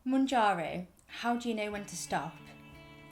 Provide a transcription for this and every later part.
MOUNJARO, how do you know when to stop?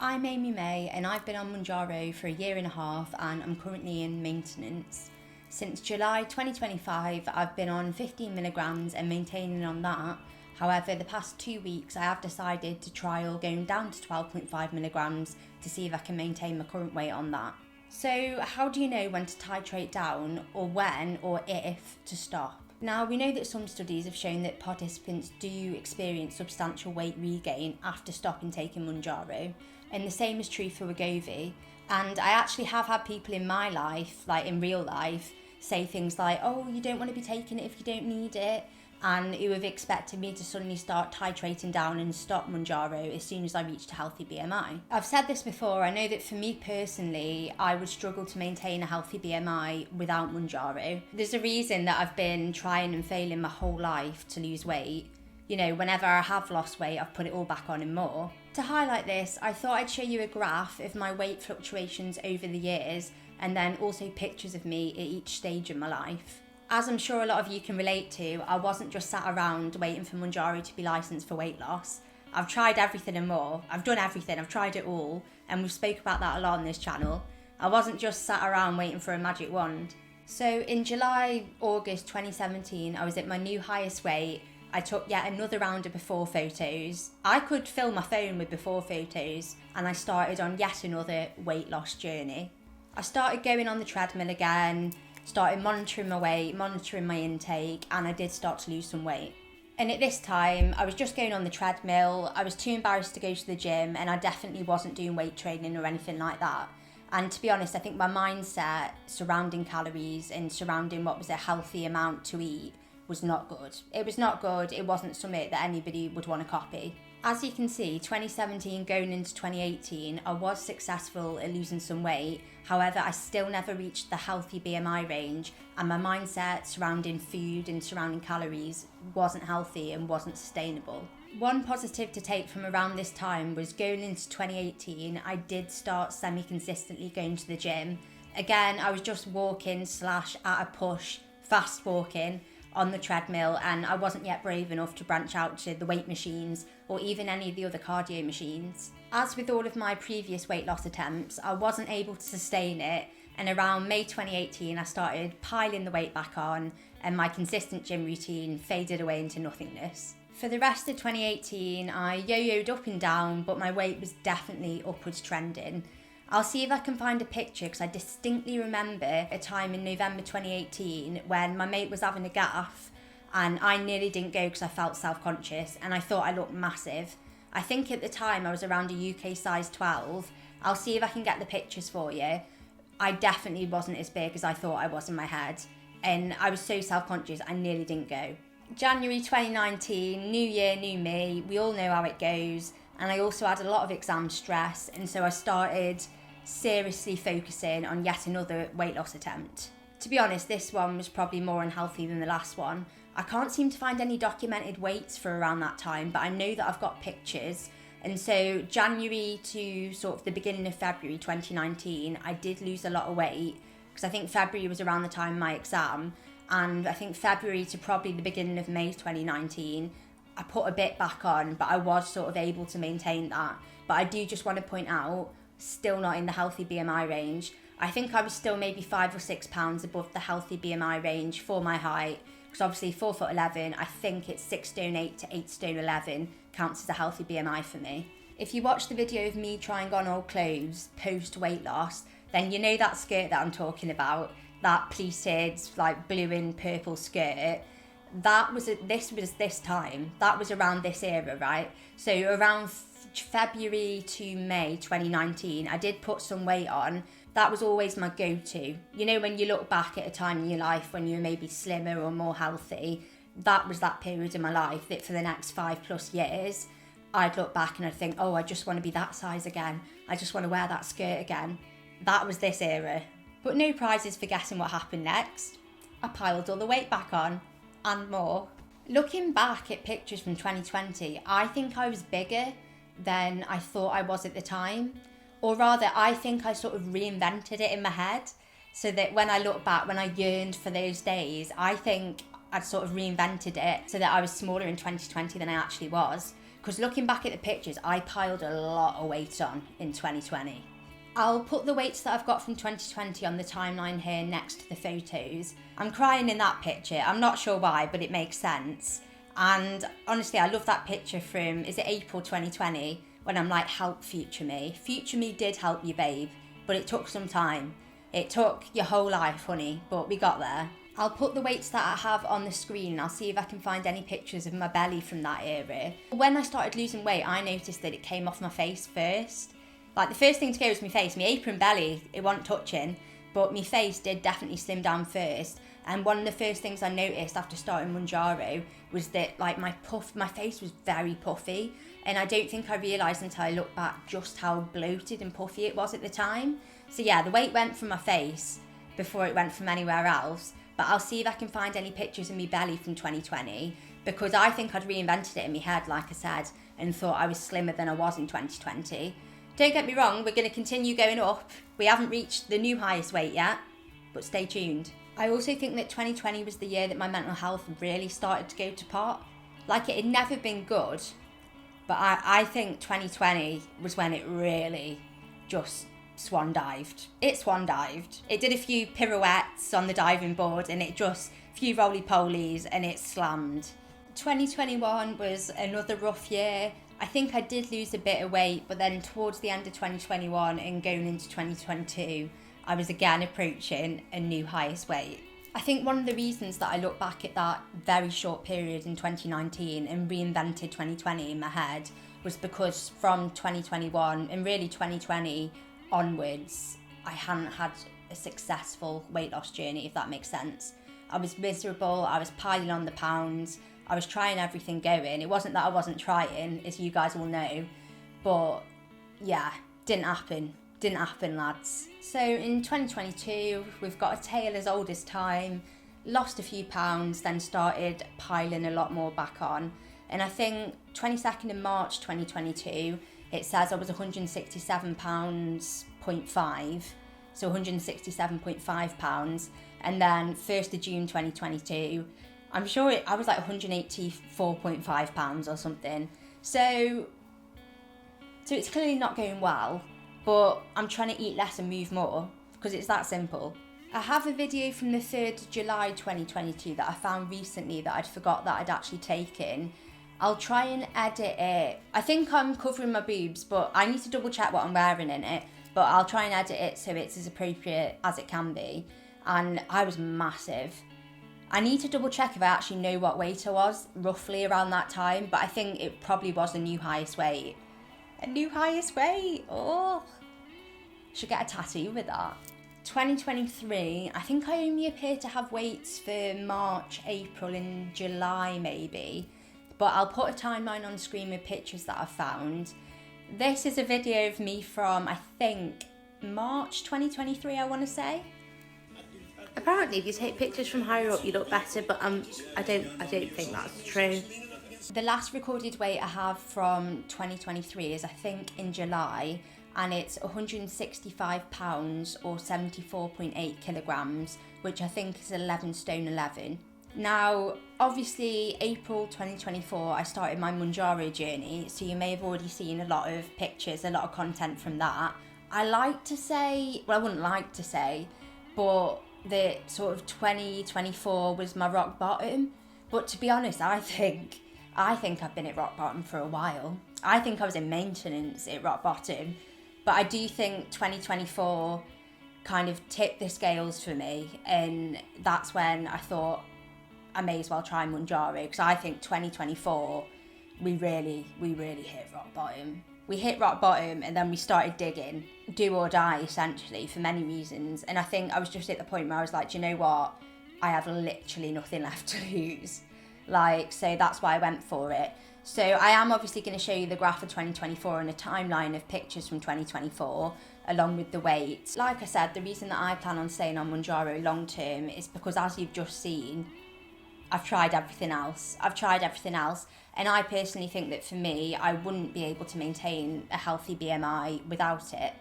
I'm Amy May and I've been on MOUNJARO for a year and a half and I'm currently in maintenance. Since July 2025 I've been on 15 milligrams and maintaining on that. However, the past 2 weeks I have decided to trial going down to 12.5 milligrams to see if I can maintain my current weight on that. So how do you know when to titrate down, or when or if to stop? Now, we know that some studies have shown that participants do experience substantial weight regain after stopping taking MOUNJARO, and the same is true for Wegovy. And I actually have had people in my life, like in real life, say things like, oh, you don't want to be taking it if you don't need it, and who have expected me to suddenly start titrating down and stop MOUNJARO as soon as I reached a healthy BMI. I've said this before, I know that for me personally, I would struggle to maintain a healthy BMI without MOUNJARO. There's a reason that I've been trying and failing my whole life to lose weight. You know, whenever I have lost weight, I've put it all back on and more. To highlight this, I thought I'd show you a graph of my weight fluctuations over the years, and then also pictures of me at each stage of my life. As I'm sure a lot of you can relate to, I wasn't just sat around waiting for MOUNJARO to be licensed for weight loss. I've tried everything and more. I've done everything, I've tried it all, and we've spoke about that a lot on this channel. I wasn't just sat around waiting for a magic wand. So in July, August 2017, I was at my new highest weight. I took yet another round of before photos. I could fill my phone with before photos, and I started on yet another weight loss journey. I started going on the treadmill again, started monitoring my weight, monitoring my intake, and I did start to lose some weight. And at this time, I was just going on the treadmill, I was too embarrassed to go to the gym, and I definitely wasn't doing weight training or anything like that. And to be honest, I think my mindset surrounding calories and surrounding what was a healthy amount to eat was not good. It was not good, it wasn't something that anybody would want to copy. As you can see, 2017 going into 2018, I was successful at losing some weight. However, I still never reached the healthy BMI range, and my mindset surrounding food and surrounding calories wasn't healthy and wasn't sustainable. One positive to take from around this time was going into 2018, I did start semi-consistently going to the gym. Again, I was just walking / at a push, fast walking on the treadmill, and I wasn't yet brave enough to branch out to the weight machines or even any of the other cardio machines. As with all of my previous weight loss attempts, I wasn't able to sustain it, and around May 2018 I started piling the weight back on, and my consistent gym routine faded away into nothingness. For the rest of 2018 I yo-yoed up and down, but my weight was definitely upwards trending. I'll see if I can find a picture, because I distinctly remember a time in November 2018 when my mate was having a gaff and I nearly didn't go because I felt self-conscious and I thought I looked massive. I think at the time I was around a UK size 12. I'll see if I can get the pictures for you. I definitely wasn't as big as I thought I was in my head, and I was so self-conscious I nearly didn't go. January 2019, new year, new me, we all know how it goes, and I also had a lot of exam stress, and so I started seriously focusing on yet another weight loss attempt. To be honest, this one was probably more unhealthy than the last one. I can't seem to find any documented weights for around that time, but I know that I've got pictures. And so January to sort of the beginning of February 2019, I did lose a lot of weight, because I think February was around the time of my exam, and I think February to probably the beginning of May 2019, I put a bit back on, but I was sort of able to maintain that. But I do just want to point out, still not in the healthy BMI range. I think I was still maybe 5 or 6 pounds above the healthy BMI range for my height, because obviously 4'11", I think it's 6 stone 8 to 8 stone 11 counts as a healthy BMI for me. If you watch the video of me trying on old clothes post weight loss, then you know that skirt that I'm talking about, that pleated like blue and purple skirt. This was this time. That was around this era, right? So around February to May 2019, I did put some weight on. That was always my go-to. You know, when you look back at a time in your life when you were maybe slimmer or more healthy, that was that period in my life that for the next 5+ years, I'd look back and I'd think, oh, I just want to be that size again. I just want to wear that skirt again. That was this era. But no prizes for guessing what happened next. I piled all the weight back on, and more. Looking back at pictures from 2020, I think I was bigger than I thought I was at the time. Or rather, I think I sort of reinvented it in my head, so that when I look back, when I yearned for those days, I think I'd sort of reinvented it so that I was smaller in 2020 than I actually was. because looking back at the pictures, I piled a lot of weight on in 2020. I'll put the weights that I've got from 2020 on the timeline here next to the photos. I'm crying in that picture. I'm not sure why, but it makes sense. And honestly, I love that picture from, is it April 2020? When I'm like, help future me. Future me did help you, babe, but it took some time. It took your whole life, honey, but we got there. I'll put the weights that I have on the screen. I'll see if I can find any pictures of my belly from that era. When I started losing weight, I noticed that it came off my face first. Like, the first thing to go was my face. My apron belly, it wasn't touching, but my face did definitely slim down first. And one of the first things I noticed after starting MOUNJARO was that, like, my face was very puffy. And I don't think I realised until I looked back just how bloated and puffy it was at the time. So yeah, the weight went from my face before it went from anywhere else. But I'll see if I can find any pictures of my belly from 2020, because I think I'd reinvented it in my head, like I said, and thought I was slimmer than I was in 2020. Don't get me wrong, we're going to continue going up. We haven't reached the new highest weight yet, but stay tuned. I also think that 2020 was the year that my mental health really started to go to pot. Like, it had never been good, but I think 2020 was when it really just swan dived. It swan dived. It did a few pirouettes on the diving board, and it just, a few roly-polies, and it slammed. 2021 was another rough year. I think I did lose a bit of weight, but then towards the end of 2021 and going into 2022, I was again approaching a new highest weight. I think one of the reasons that I look back at that very short period in 2019 and reinvented 2020 in my head was because from 2021 and really 2020 onwards, I hadn't had a successful weight loss journey, if that makes sense. I was miserable, I was piling on the pounds, I was trying everything going. It wasn't that I wasn't trying, as you guys all know, but yeah, didn't happen, lads. So in 2022, we've got a tale as old as time, lost a few pounds, then started piling a lot more back on. And I think 22nd of March 2022, it says I was 167 pounds 0.5, so 167.5 pounds. And then 1st of June 2022, I'm sure I was like 184.5 pounds or something. So it's clearly not going well, but I'm trying to eat less and move more, because it's that simple. I have a video from the 3rd of July 2022 that I found recently that I'd forgot that I'd actually taken. I'll try and edit it. I think I'm covering my boobs, but I need to double check what I'm wearing in it. But I'll try and edit it so it's as appropriate as it can be. And I was massive. I need to double check if I actually know what weight I was roughly around that time, but I think it probably was a new highest weight. A new highest weight, oh. Should get a tattoo with that. 2023, I think I only appear to have weights for March, April and July maybe, but I'll put a timeline on screen with pictures that I've found. This is a video of me from, I think, March 2023, I want to say. Apparently, if you take pictures from higher up, you look better, but I don't think that's true. The last recorded weight I have from 2023 is, I think, in July, and it's 165 pounds or 74.8 kilograms, which I think is 11 stone 11. Now, obviously, April 2024, I started my MOUNJARO journey, so you may have already seen a lot of pictures, a lot of content from that. I like to say, well, I wouldn't like to say, but that sort of 2024 was my rock bottom. But to be honest, I think I've been at rock bottom for a while. I think I was in maintenance at rock bottom. But I do think 2024 kind of tipped the scales for me. And that's when I thought I may as well try MOUNJARO. Because I think 2024, we really hit rock bottom. We hit rock bottom and then we started digging, do or die essentially, for many reasons. And I think I was just at the point where I was like, do you know what? I have literally nothing left to lose. So that's why I went for it. So I am obviously going to show you the graph of 2024 and a timeline of pictures from 2024 along with the weight. Like I said, the reason that I plan on staying on MOUNJARO long term is because, as you've just seen, I've tried everything else. And I personally think that for me, I wouldn't be able to maintain a healthy BMI without it.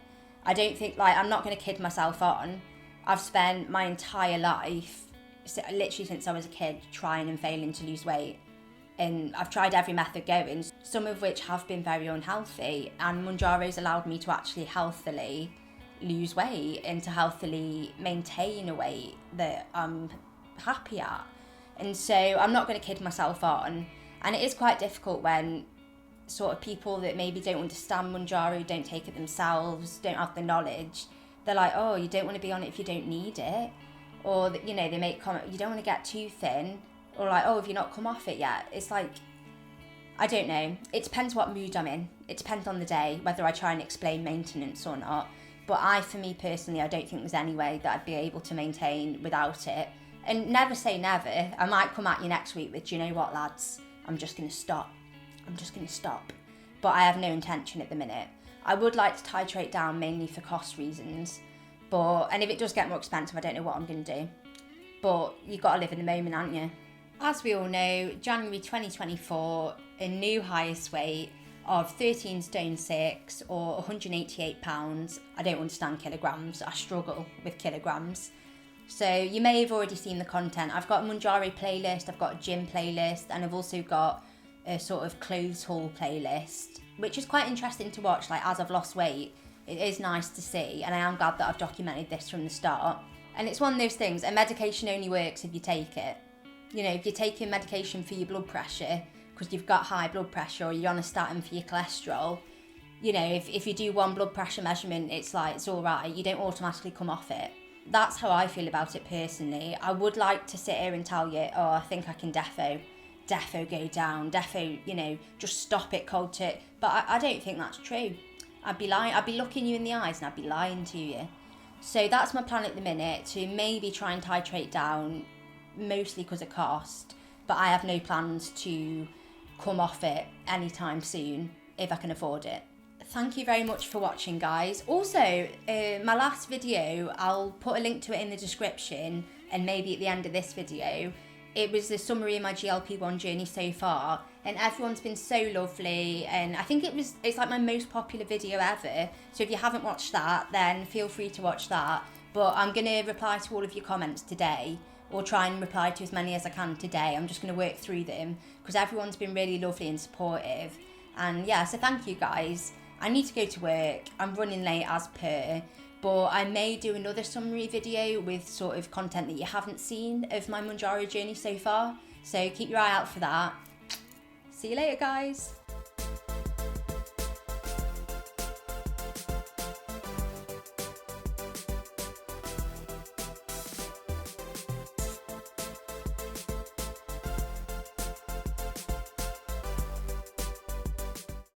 I don't think, I'm not going to kid myself on. I've spent my entire life, literally since I was a kid, trying and failing to lose weight. And I've tried every method going. some of which have been very unhealthy, and MOUNJARO's allowed me to actually healthily lose weight and to healthily maintain a weight that I'm happy at. And so I'm not going to kid myself on, and it is quite difficult when sort of people that maybe don't understand MOUNJARO, don't take it themselves, don't have the knowledge, they're like, oh, you don't want to be on it if you don't need it, or you know, they make comment, you don't want to get too thin, or like, oh, have you not come off it yet? It's like, I don't know, it depends what mood I'm in, it depends on the day whether I try and explain maintenance or not. But for me personally, I don't think there's any way that I'd be able to maintain without it. And never say never. I might come at you next week with, do you know what, lads, I'm just going to stop. But I have no intention at the minute. I would like to titrate down mainly for cost reasons. And if it does get more expensive, I don't know what I'm going to do. But you've got to live in the moment, haven't you? As we all know, January 2024, a new highest weight of 13 stone 6 or 188 pounds. I don't understand kilograms. I struggle with kilograms. So you may have already seen the content. I've got a MOUNJARO playlist, I've got a gym playlist, and I've also got a sort of clothes haul playlist, which is quite interesting to watch. Like, as I've lost weight, it is nice to see, and I am glad that I've documented this from the start. And it's one of those things, a medication only works if you take it. You know, if you're taking medication for your blood pressure because you've got high blood pressure, or you're on a statin for your cholesterol, you know, if you do one blood pressure measurement, it's like, it's all right, you don't automatically come off it. That's how I feel about it personally. I would like to sit here and tell you, oh, I think I can defo go down, you know, just stop it cold turkey. But I don't think that's true. I'd be lying. I'd be looking you in the eyes and I'd be lying to you. So that's my plan at the minute, to maybe try and titrate down, mostly because of cost. But I have no plans to come off it anytime soon if I can afford it. Thank you very much for watching, guys. Also, my last video, I'll put a link to it in the description and maybe at the end of this video. It was the summary of my GLP-1 journey so far, and everyone's been so lovely, and I think it's like my most popular video ever. So if you haven't watched that, then feel free to watch that. But I'm going to reply to all of your comments today, or try and reply to as many as I can today. I'm just going to work through them because everyone's been really lovely and supportive. And yeah, so thank you guys. I need to go to work. I'm running late as per, but I may do another summary video with sort of content that you haven't seen of my MOUNJARO journey so far. So keep your eye out for that. See you later, guys.